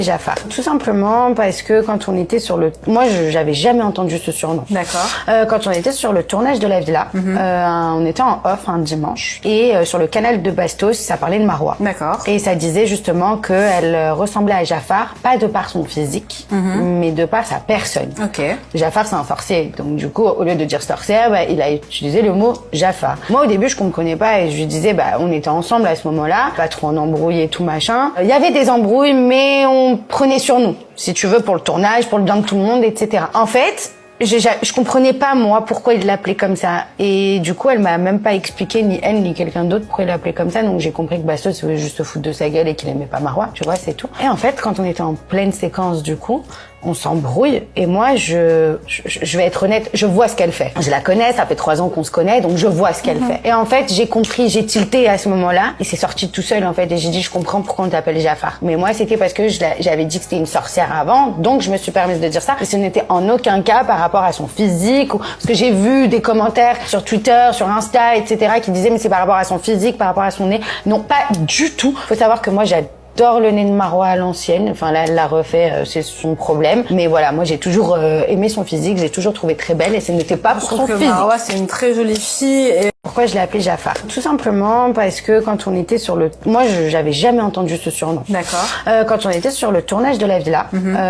Jafar. Tout simplement parce que quand on était sur le... Moi, j'avais jamais entendu ce surnom. D'accord. Quand on était sur le tournage de la villa, on était en off un dimanche, et sur le canal de Bastos, ça parlait de Marwa. D'accord. Et ça disait justement qu'elle ressemblait à Jafar, pas de par son physique, mais de par sa personne. Ok. Jafar, c'est un sorcier. Donc du coup, au lieu de dire sorcière, il a utilisé le mot Jafar. Moi, au début, je comprenais pas et je lui disais, on était ensemble à ce moment-là, pas trop en embrouille et tout machin. Il y avait des embrouilles, mais on prenait sur nous, si tu veux, pour le tournage, pour le bien de tout le monde, etc. En fait, je comprenais pas, moi, pourquoi il l'appelait comme ça. Et du coup, elle m'a même pas expliqué, ni elle, ni quelqu'un d'autre, pourquoi il l'appelait comme ça. Donc j'ai compris que Bastos voulait juste se foutre de sa gueule et qu'il aimait pas Marwa, tu vois, c'est tout. Et en fait, quand on était en pleine séquence, du coup, on s'embrouille, et moi, je vais être honnête, je vois ce qu'elle fait. Je la connais, ça fait 3 ans qu'on se connaît, donc je vois ce qu'elle fait. Et en fait, j'ai compris, j'ai tilté à ce moment-là, et c'est sorti tout seul, en fait, et j'ai dit, je comprends pourquoi on t'appelle Jafar. Mais moi, c'était parce que j'avais dit que c'était une sorcière avant, donc je me suis permise de dire ça. Et ce n'était en aucun cas par rapport à son physique, ou parce que j'ai vu des commentaires sur Twitter, sur Insta, etc., qui disaient, mais c'est par rapport à son physique, par rapport à son nez. Non, pas du tout. Faut savoir que moi, j'adore le nez de Marwa à l'ancienne. Enfin, là, elle l'a refait, c'est son problème. Mais voilà, moi, j'ai toujours aimé son physique, j'ai toujours trouvé très belle, et ce n'était pas pour son physique. Marwa, c'est une très jolie fille. Et... Pourquoi je l'ai appelée Jafar? Tout simplement parce que quand on était sur le... Moi, j'avais jamais entendu ce surnom. D'accord. Quand on était sur le tournage de la villa,